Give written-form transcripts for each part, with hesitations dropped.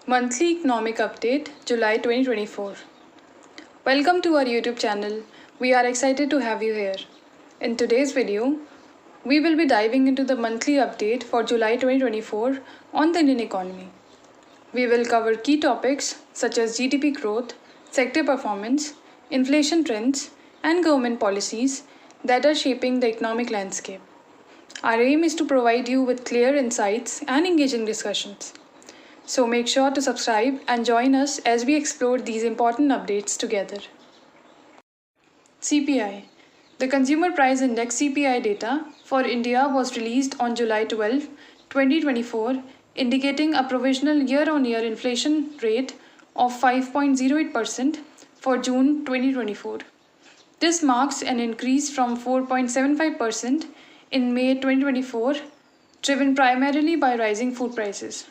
Monthly Economic Update, July 2024. Welcome to our YouTube channel. We are excited to have you here. In today's video, we will be diving into the monthly update for July 2024 on the Indian economy. We will cover key topics such as GDP growth, sector performance, inflation trends, and government policies that are shaping the economic landscape. Our aim is to provide you with clear insights and engaging discussions. So make sure to subscribe and join us as we explore these important updates together. CPI. The Consumer Price Index CPI data for India was released on July 12, 2024, indicating a provisional year-on-year inflation rate of 5.08% for June 2024. This marks an increase from 4.75% in May 2024, driven primarily by rising food prices.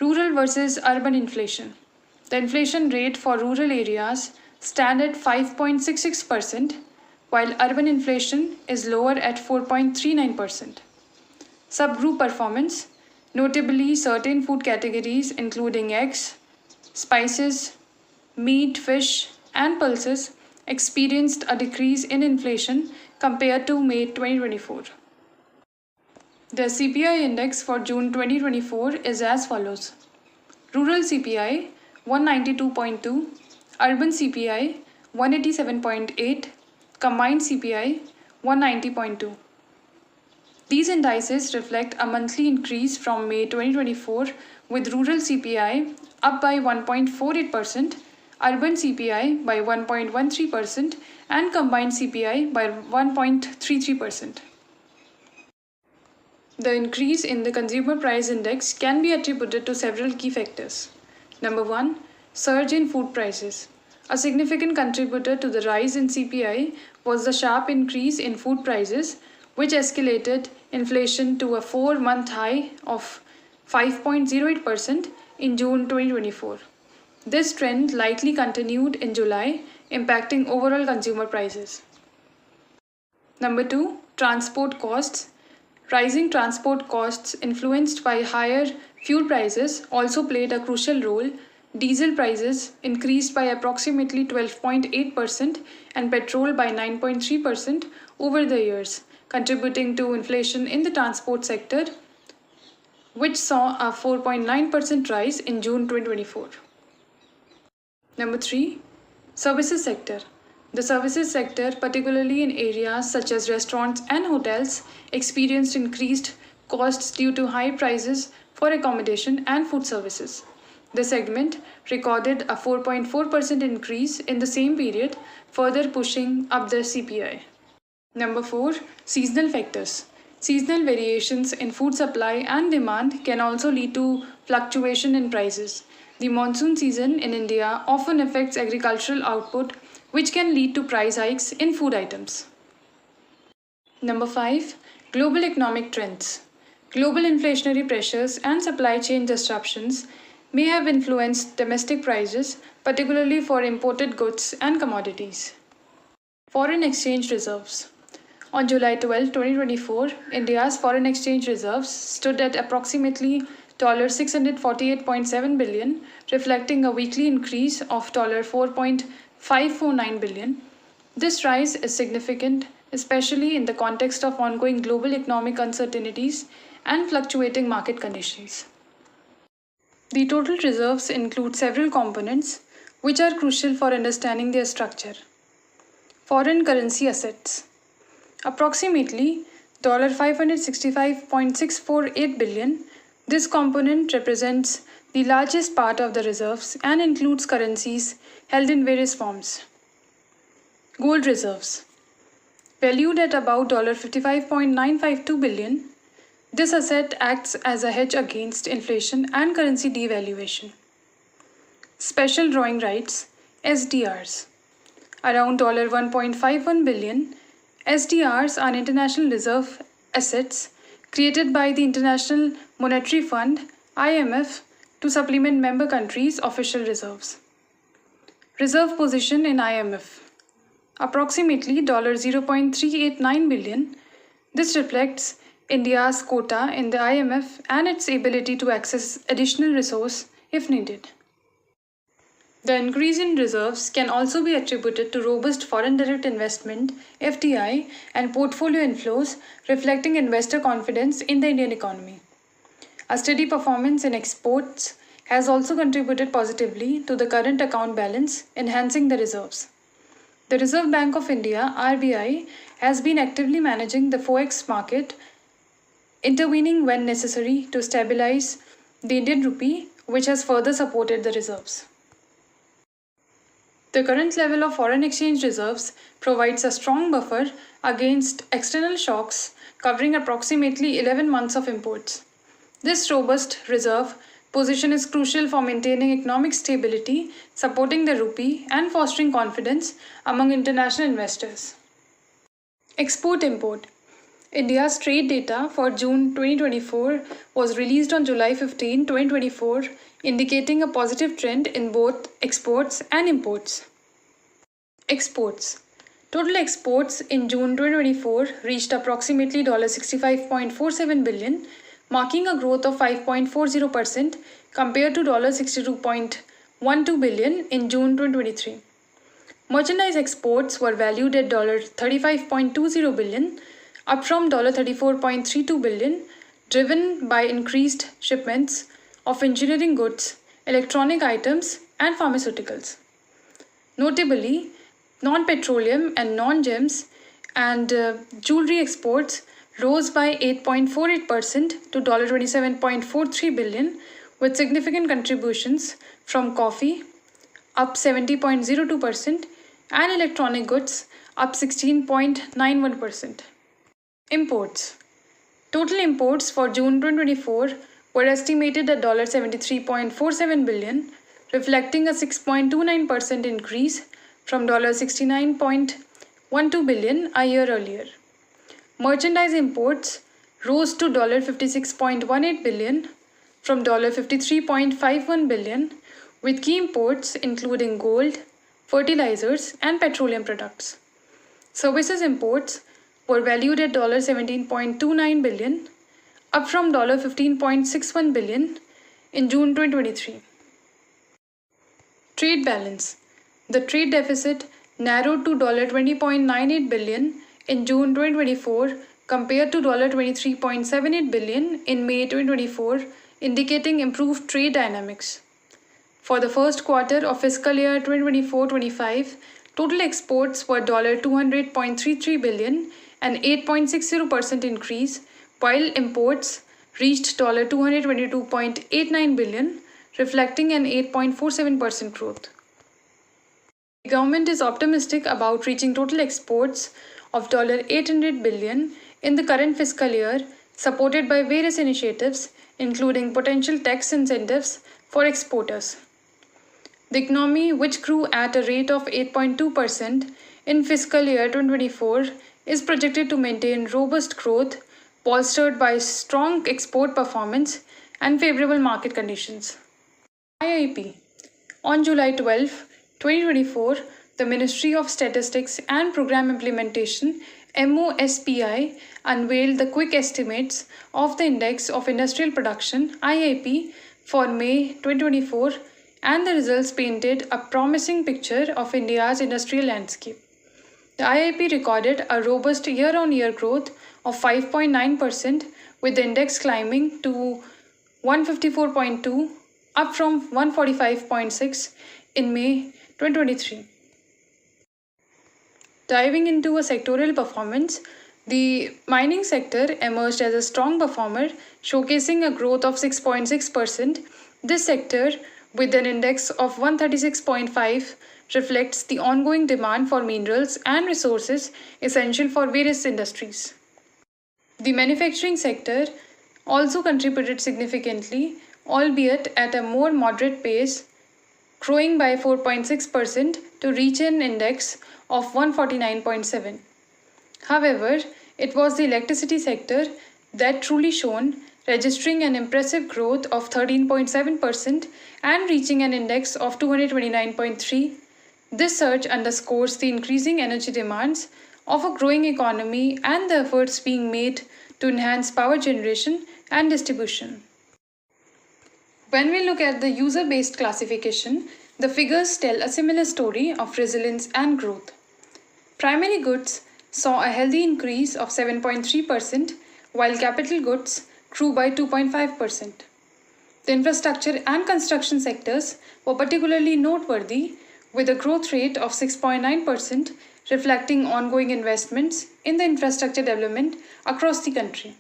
Rural versus urban inflation. The inflation rate for rural areas stands at 5.66%, while urban inflation is lower at 4.39%. Subgroup performance. Notably, certain food categories including eggs, spices, meat, fish, and pulses experienced a decrease in inflation compared to May 2024. The CPI index for June 2024 is as follows. Rural CPI 192.2, Urban CPI 187.8, Combined CPI 190.2. These indices reflect a monthly increase from May 2024, with rural CPI up by 1.48%, urban CPI by 1.13%, and combined CPI by 1.33%. The increase in the Consumer Price Index can be attributed to several key factors. Number 1. Surge in food prices. A significant contributor to the rise in CPI was the sharp increase in food prices, which escalated inflation to a 4-month high of 5.08% in June 2024. This trend likely continued in July, impacting overall consumer prices. Number 2. Transport costs. Rising transport costs influenced by higher fuel prices also played a crucial role. Diesel prices increased by approximately 12.8% and petrol by 9.3% over the years, contributing to inflation in the transport sector, which saw a 4.9% rise in June 2024. Number 3. Services sector. The services sector, particularly in areas such as restaurants and hotels, experienced increased costs due to high prices for accommodation and food services. The segment recorded a 4.4% increase in the same period, further pushing up the CPI. Number 4. Seasonal factors. Seasonal variations in food supply and demand can also lead to fluctuation in prices. The monsoon season in India often affects agricultural output, which can lead to price hikes in food items. Number 5. Global economic trends. Global inflationary pressures and supply chain disruptions may have influenced domestic prices, particularly for imported goods and commodities. Foreign exchange reserves. On July 12, 2024, India's foreign exchange reserves stood at approximately $648.7 billion, reflecting a weekly increase of $4.549 billion. This rise is significant, especially in the context of ongoing global economic uncertainties and fluctuating market conditions. The total reserves include several components, which are crucial for understanding their structure. Foreign currency assets. Approximately $565.648 billion. This component represents the largest part of the reserves and includes currencies held in various forms. Gold reserves. Valued at about $55.952 billion, this asset acts as a hedge against inflation and currency devaluation. Special drawing rights, SDRs. Around $1.51 billion, SDRs are international reserve assets created by the International Monetary Fund, IMF, to supplement member countries' official reserves. Reserve position in IMF. Approximately $0.389 billion. This reflects India's quota in the IMF and its ability to access additional resource if needed. The increase in reserves can also be attributed to robust foreign direct investment (FDI) and portfolio inflows, reflecting investor confidence in the Indian economy. A steady performance in exports has also contributed positively to the current account balance, enhancing the reserves. The Reserve Bank of India (RBI) has been actively managing the forex market, intervening when necessary to stabilize the Indian rupee, which has further supported the reserves. The current level of foreign exchange reserves provides a strong buffer against external shocks, covering approximately 11 months of imports. This robust reserve position is crucial for maintaining economic stability, supporting the rupee, and fostering confidence among international investors. Export-import. India's trade data for June 2024 was released on July 15, 2024, indicating a positive trend in both exports and imports. Exports. Total exports in June 2024 reached approximately $65.47 billion, marking a growth of 5.40% compared to $62.12 billion in June 2023. Merchandise exports were valued at $35.20 billion, up from $34.32 billion, driven by increased shipments of engineering goods, electronic items, and pharmaceuticals. Notably, non-petroleum and non-gems and jewelry exports rose by 8.48% to $27.43 billion, with significant contributions from coffee, up 70.02%, and electronic goods, up 16.91%. Imports. Total imports for June 2024 were estimated at $73.47 billion, reflecting a 6.29% increase from $69.12 billion a year earlier. Merchandise imports rose to $56.18 billion from $53.51 billion, with key imports including gold, fertilizers, and petroleum products. Services imports were valued at $17.29 billion, up from $15.61 billion in June 2023. Trade balance. The trade deficit narrowed to $20.98 billion in June 2024 compared to $23.78 billion in May 2024, indicating improved trade dynamics. For the first quarter of fiscal year 2024-25, total exports were $200.33 billion, an 8.60% increase, while imports reached $222.89 billion, reflecting an 8.47% growth. The government is optimistic about reaching total exports of $800 billion in the current fiscal year, supported by various initiatives, including potential tax incentives for exporters. The economy, which grew at a rate of 8.2% in fiscal year 2024, is projected to maintain robust growth, bolstered by strong export performance and favorable market conditions. IIP. On July 12, 2024, the Ministry of Statistics and Program Implementation (MOSPI) unveiled the quick estimates of the Index of Industrial Production (IIP) for May 2024, and the results painted a promising picture of India's industrial landscape. The IIP recorded a robust year-on-year growth of 5.9%, with the index climbing to 154.2, up from 145.6 in May 2023. Diving into a sectoral performance, the mining sector emerged as a strong performer, showcasing a growth of 6.6%. This sector, with an index of 136.5, reflects the ongoing demand for minerals and resources essential for various industries. The manufacturing sector also contributed significantly, albeit at a more moderate pace, growing by 4.6% to reach an index of 149.7. However, it was the electricity sector that truly shone, registering an impressive growth of 13.7% and reaching an index of 229.3. This surge underscores the increasing energy demands of a growing economy and the efforts being made to enhance power generation and distribution. When we look at the user-based classification, the figures tell a similar story of resilience and growth. Primary goods saw a healthy increase of 7.3%, while capital goods grew by 2.5%. The infrastructure and construction sectors were particularly noteworthy, with a growth rate of 6.9%, reflecting ongoing investments in the infrastructure development across the country.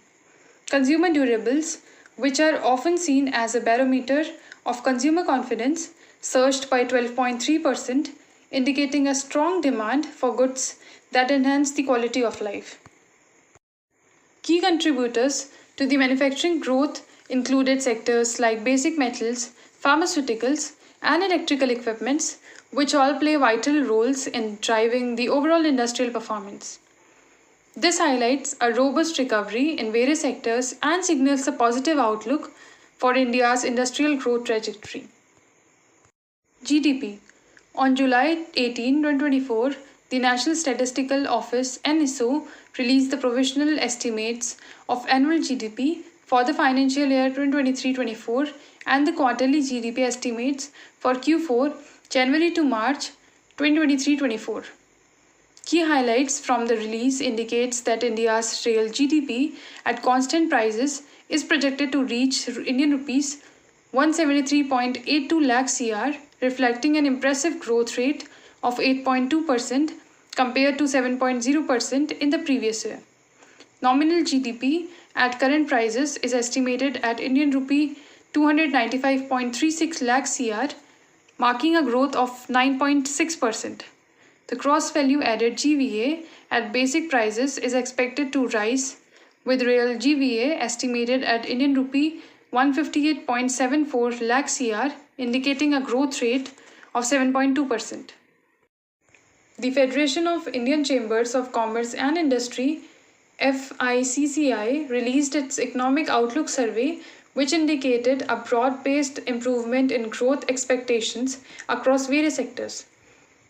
Consumer durables, which are often seen as a barometer of consumer confidence, surged by 12.3%, indicating a strong demand for goods that enhance the quality of life. Key contributors to the manufacturing growth included sectors like basic metals, pharmaceuticals, and electrical equipments, which all play vital roles in driving the overall industrial performance. This highlights a robust recovery in various sectors and signals a positive outlook for India's industrial growth trajectory. GDP. On July 18, 2024, the National Statistical Office (NSO) released the provisional estimates of annual GDP for the financial year 2023-24 and the quarterly GDP estimates for Q4 January to March 2023-24. Key highlights from the release indicates that India's real GDP at constant prices is projected to reach Indian rupees 173.82 lakh CR, reflecting an impressive growth rate of 8.2% compared to 7.0% in the previous year. Nominal GDP at current prices is estimated at Indian rupee 295.36 lakh CR, marking a growth of 9.6%. The gross value added GVA at basic prices is expected to rise, with real GVA estimated at Indian rupee 158.74 lakh CR, indicating a growth rate of 7.2%. The Federation of Indian Chambers of Commerce and Industry (FICCI) released its Economic Outlook Survey, which indicated a broad-based improvement in growth expectations across various sectors.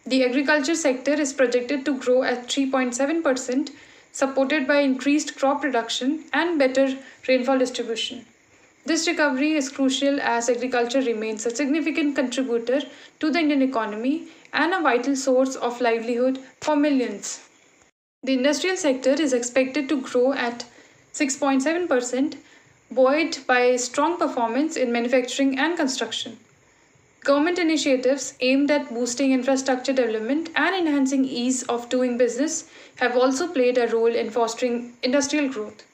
The agriculture sector is projected to grow at 3.7%, supported by increased crop production and better rainfall distribution. This recovery is crucial as agriculture remains a significant contributor to the Indian economy and a vital source of livelihood for millions. The industrial sector is expected to grow at 6.7%, buoyed by strong performance in manufacturing and construction. Government initiatives aimed at boosting infrastructure development and enhancing ease of doing business have also played a role in fostering industrial growth.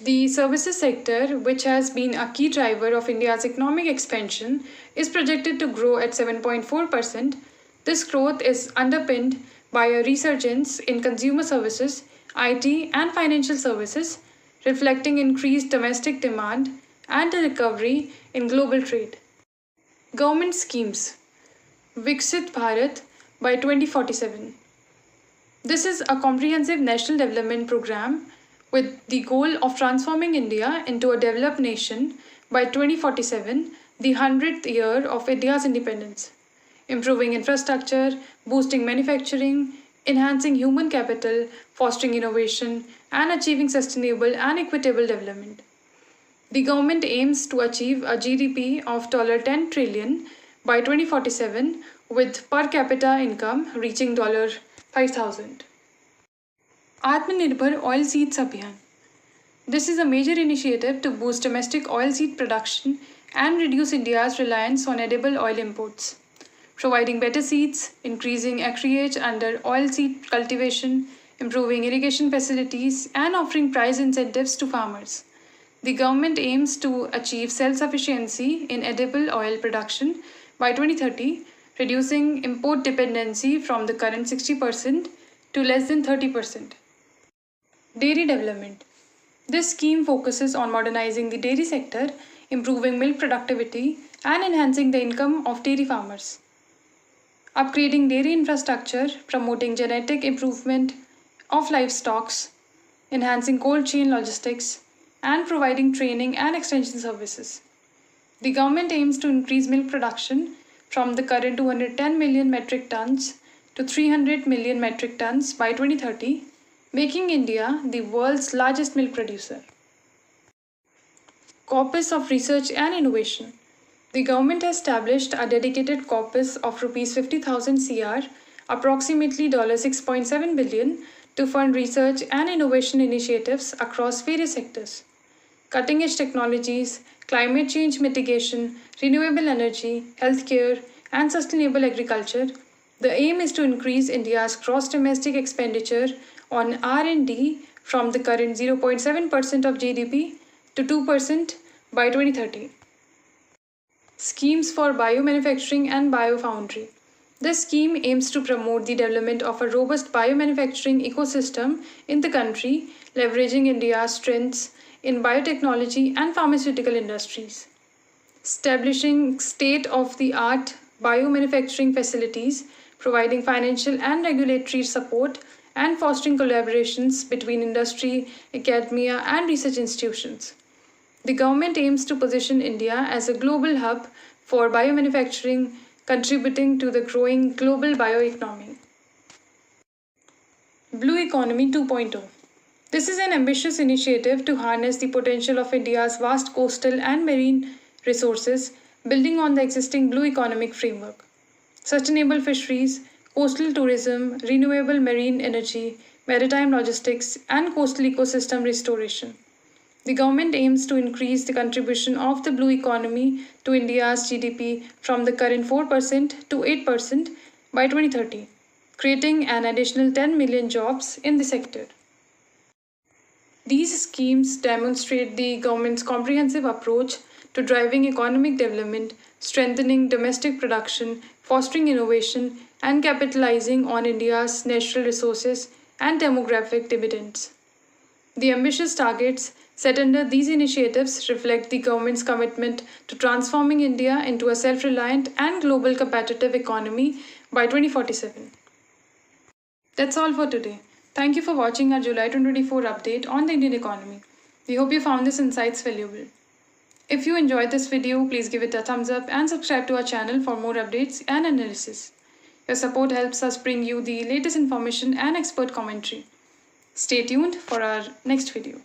The services sector, which has been a key driver of India's economic expansion, is projected to grow at 7.4%. This growth is underpinned by a resurgence in consumer services, IT, and financial services, reflecting increased domestic demand and a recovery in global trade. Government schemes. Viksit Bharat by 2047. This is a comprehensive national development program with the goal of transforming India into a developed nation by 2047, the 100th year of India's independence. Improving infrastructure, boosting manufacturing, enhancing human capital, fostering innovation, and achieving sustainable and equitable development. The government aims to achieve a GDP of $10 trillion by 2047, with per capita income reaching $5,000. Atmanirbhar Oilseeds Abhiyan. This is a major initiative to boost domestic oilseed production and reduce India's reliance on edible oil imports, providing better seeds, increasing acreage under oilseed cultivation, improving irrigation facilities, and offering price incentives to farmers. The government aims to achieve self-sufficiency in edible oil production by 2030, reducing import dependency from the current 60% to less than 30%. Dairy development. This scheme focuses on modernizing the dairy sector, improving milk productivity, and enhancing the income of dairy farmers. Upgrading dairy infrastructure, promoting genetic improvement of livestock, enhancing cold chain logistics, and providing training and extension services. The government aims to increase milk production from the current 210 million metric tons to 300 million metric tons by 2030, making India the world's largest milk producer. Corpus of Research and Innovation. The government has established a dedicated corpus of Rs 50,000 crore, approximately $6.7 billion, to fund research and innovation initiatives across various sectors. Cutting-edge technologies, climate change mitigation, renewable energy, healthcare, and sustainable agriculture. The aim is to increase India's gross domestic expenditure on R&D from the current 0.7% of GDP to 2% by 2030. Schemes for biomanufacturing and biofoundry. This scheme aims to promote the development of a robust biomanufacturing ecosystem in the country, leveraging India's strengths in biotechnology and pharmaceutical industries. Establishing state-of-the-art biomanufacturing facilities, providing financial and regulatory support, and fostering collaborations between industry, academia, and research institutions. The government aims to position India as a global hub for biomanufacturing, contributing to the growing global bioeconomy. Blue Economy 2.0. This is an ambitious initiative to harness the potential of India's vast coastal and marine resources, building on the existing blue economic framework. Sustainable fisheries, coastal tourism, renewable marine energy, maritime logistics, and coastal ecosystem restoration. The government aims to increase the contribution of the blue economy to India's GDP from the current 4% to 8% by 2030, creating an additional 10 million jobs in the sector. These schemes demonstrate the government's comprehensive approach to driving economic development, strengthening domestic production, fostering innovation, and capitalizing on India's natural resources and demographic dividends. The ambitious targets set under these initiatives reflect the government's commitment to transforming India into a self-reliant and global competitive economy by 2047. That's all for today. Thank you for watching our July 2024 update on the Indian economy. We hope you found this insights valuable. If you enjoyed this video, please give it a thumbs up and subscribe to our channel for more updates and analysis. Your support helps us bring you the latest information and expert commentary. Stay tuned for our next video.